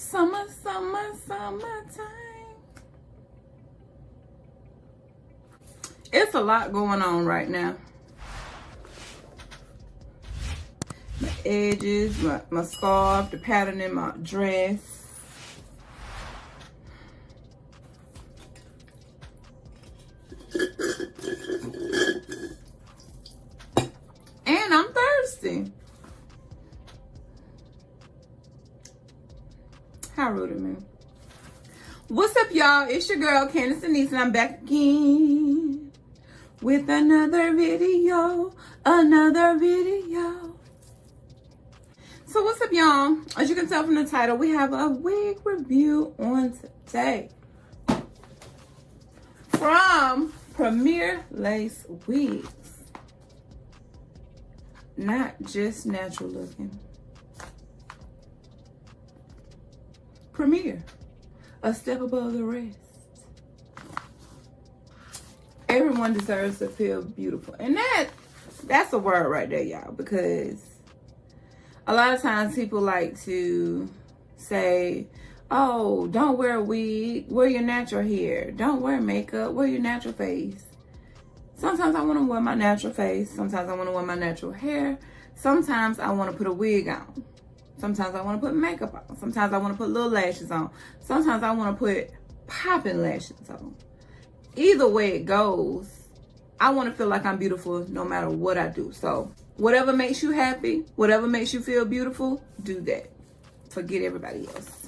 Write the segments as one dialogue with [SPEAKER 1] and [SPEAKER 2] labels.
[SPEAKER 1] Summer, summer, summertime. It's a lot going on right now. My edges, my scarf, the pattern in my dress. And I'm thirsty. How rude of me. What's up, y'all? It's your girl, CandaceDenise, and I'm back again with another video. So what's up, y'all? As you can tell from the title, we have a wig review on today from Premier Lace Wigs. Not just natural looking. Premier, a step above the rest. Everyone deserves to feel beautiful. And that's a word right there, y'all, because a lot of times people like to say, oh, don't wear a wig, wear your natural hair. Don't wear makeup, wear your natural face. Sometimes I want to wear my natural face. Sometimes I want to wear my natural hair. Sometimes I want to put a wig on. Sometimes I want to put makeup on. Sometimes I want to put little lashes on. Sometimes I want to put popping lashes on. Either way it goes, I want to feel like I'm beautiful no matter what I do. So whatever makes you happy, whatever makes you feel beautiful, do that. Forget everybody else.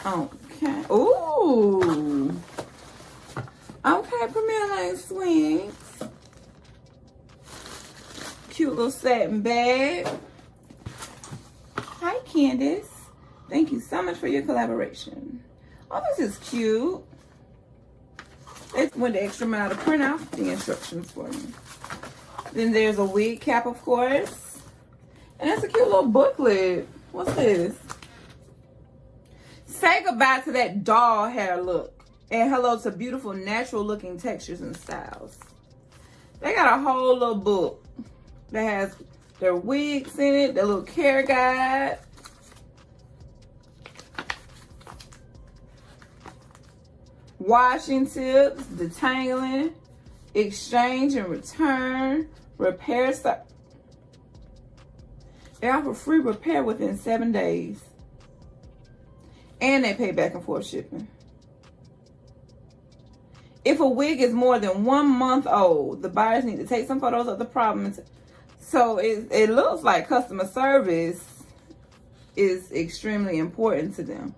[SPEAKER 1] Okay. Ooh. Okay, Premier Lace Wigs. Cute little satin bag. Hi, Candace. Thank you so much for your collaboration. Oh, this is cute. They went the extra mile to print out the instructions for me. Then there's a wig cap, of course. And that's a cute little booklet. What's this? Say goodbye to that doll hair look. And hello to beautiful, natural looking textures and styles. They got a whole little book that has their wigs in it, their little care guide. Washing tips, detangling, exchange and return, repair. They offer free repair within 7 days. And they pay back and forth shipping. If a wig is more than 1 month old, the buyers need to take some photos of the problem. So it looks like customer service is extremely important to them.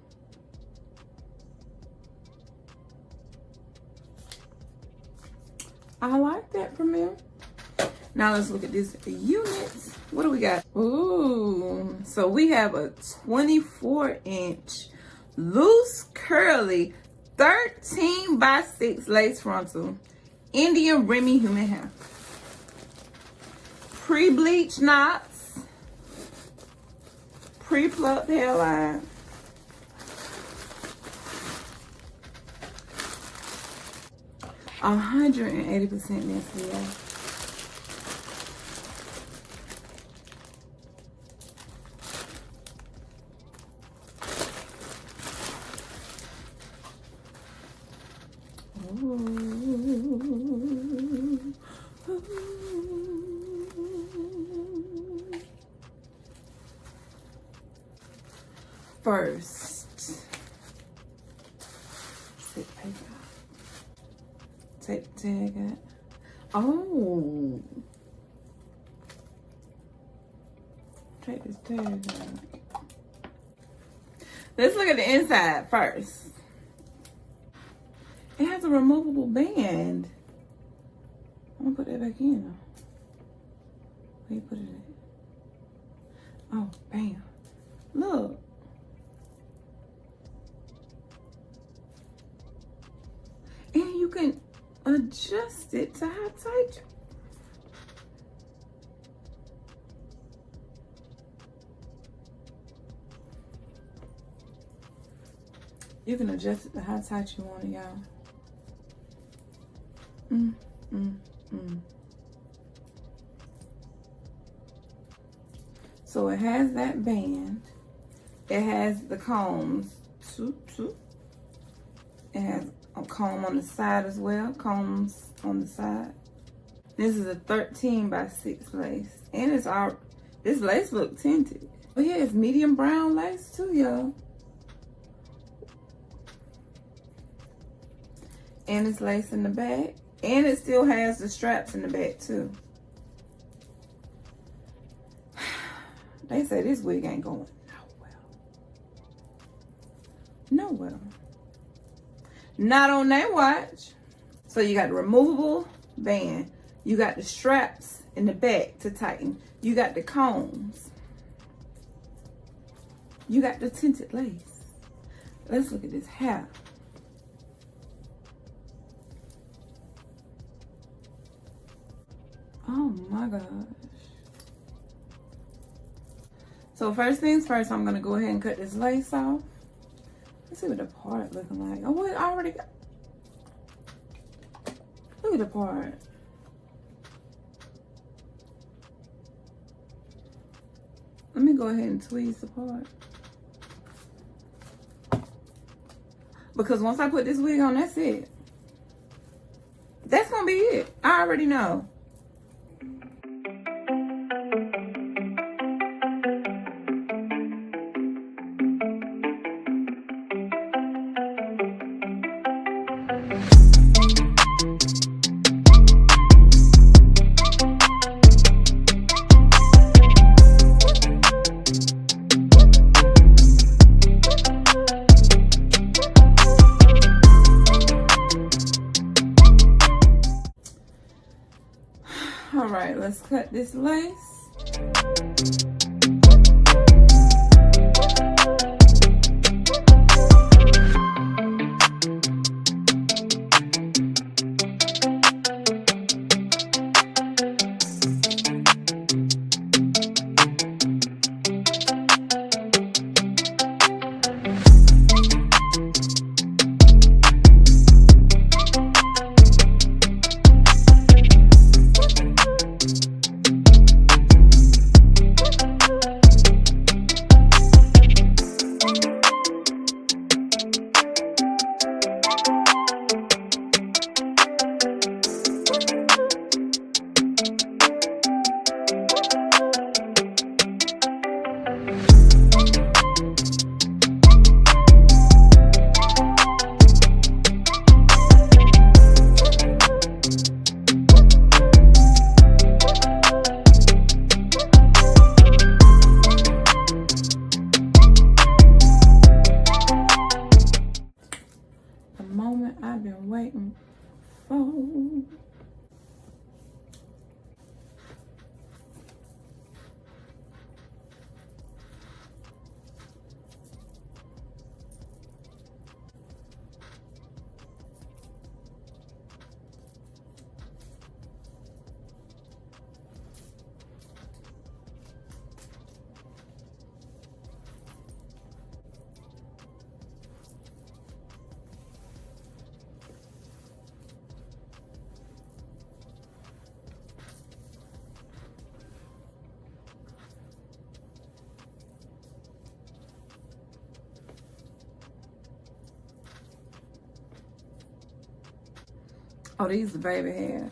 [SPEAKER 1] I like that, Premier. Now let's look at this unit. What do we got? Ooh, so we have a 24-inch loose curly 13x6 lace frontal Indian Remy human hair. Pre-bleached knots. Pre-plucked hairline. A 180% density. First, take paper. Take the tag out. Oh, take this tag out. Let's look at the inside first. It has a removable band. I'm gonna put that back in. Where you put it at? Oh, bam. Look. And you can adjust it to how tight you can adjust it to how tight you want it, y'all. So it has that band. It has the combs. It has a comb on the side as well. Combs on the side. This is a 13 by 6 lace. And it's our, this lace look tinted. Oh yeah, it's medium brown lace too, y'all. And it's lace in the back. And it still has the straps in the back too. They say this wig ain't going nowhere. Not on that watch. So you got the removable band. You got the straps in the back to tighten. You got the combs. You got the tinted lace. Let's look at this hair. Oh my gosh. So first things first, I'm gonna go ahead and cut this lace off. Let's see what the part looking like. Oh, it already got, look at the part. Let me go ahead and tweeze the part. Because once I put this wig on, that's it. That's gonna be it. I already know. All right, let's cut this lace. I've been waiting for. Oh, these are baby hairs.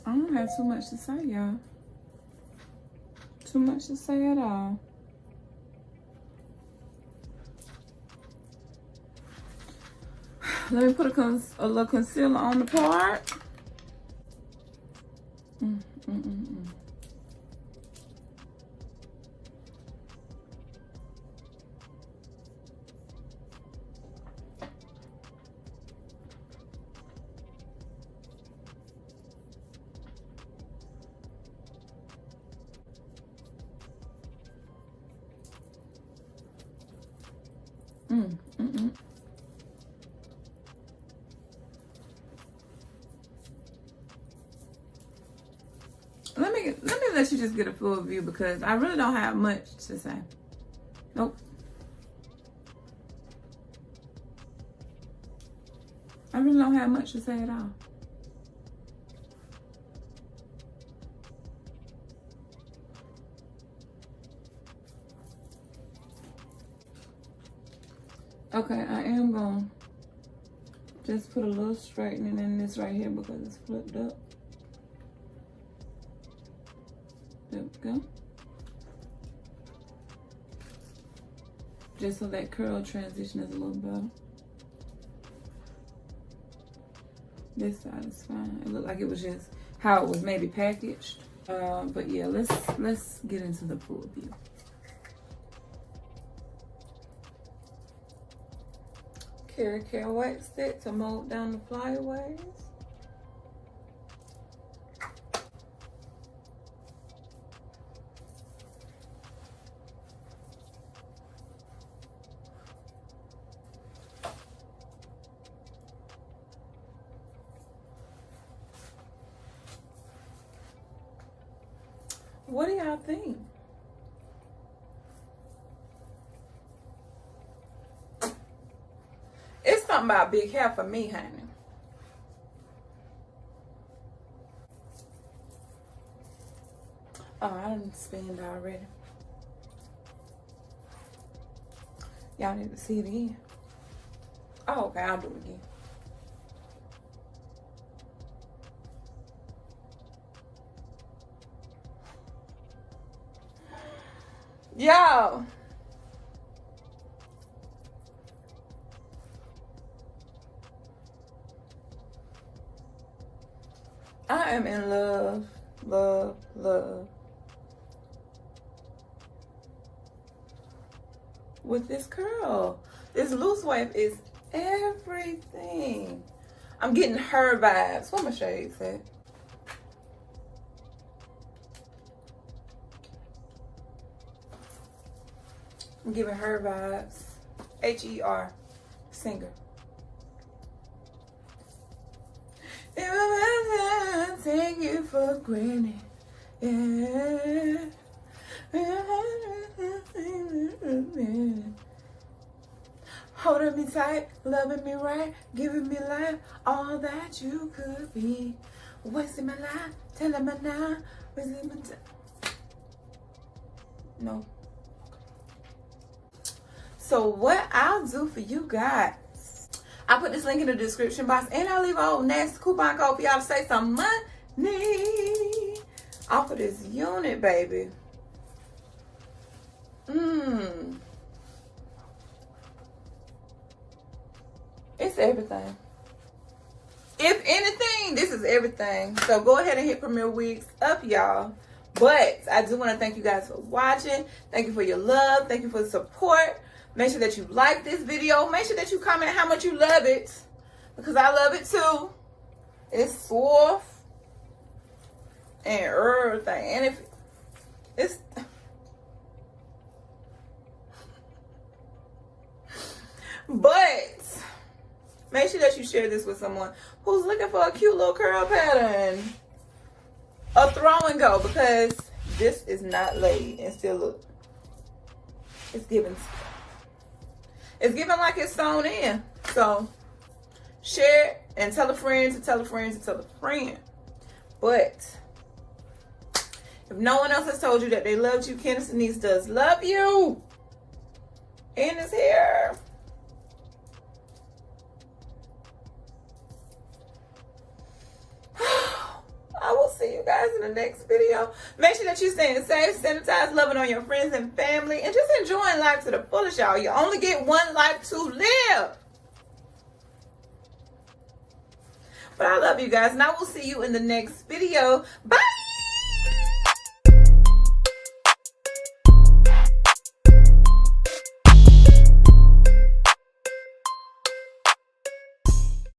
[SPEAKER 1] I don't have too much to say, y'all. Too much to say at all. Let me put a little concealer on the part. Let me let you just get a full view because I really don't have much to say. Nope. I really don't have much to say at all. Okay, I am going to just put a little straightening in this right here because it's flipped up. There we go. Just so that curl transition is a little better. This side is fine. It looked like it was just how it was maybe packaged. But yeah, let's get into the full view. Care wax stick to mold down the flyaways. What do y'all think? It's something about big hair for me, honey. Oh, I didn't spend already. Y'all need to see it again. Oh, okay, I'll do it again. Y'all. I am in love, love, love with this curl. This loose wave is everything. I'm getting her vibes. What my shades at? I'm giving her vibes. H-E-R, singer. I take you for granted. Yeah. Holding me tight, loving me right, giving me life, all that you could be. Wasting my life, telling me now, wasting my time. No. So what I'll do for you guys, I'll put this link in the description box and I'll leave a old nasty coupon code for y'all to save some money off of this unit, baby. It's everything. If anything, this is everything. So go ahead and hit Premier Wigs up, y'all. But I do want to thank you guys for watching. Thank you for your love. Thank you for the support. Make sure that you like this video. Make sure that you comment how much you love it. Because I love it too. It's soft. And everything. And if it's... But make sure that you share this with someone who's looking for a cute little curl pattern. A throw and go. Because this is not laid. And still look. It's giving... It's giving like it's sewn in. So, share it and tell a friend to tell a friend to tell a friend. But, if no one else has told you that they loved you, CandaceDenise does love you. And it's here. I will see you guys in the next video. Make sure that you're staying safe, sanitize, loving on your friends and family, and just enjoying life to the fullest, y'all. You only get one life to live. But I love you guys, and I will see you in the next video. Bye.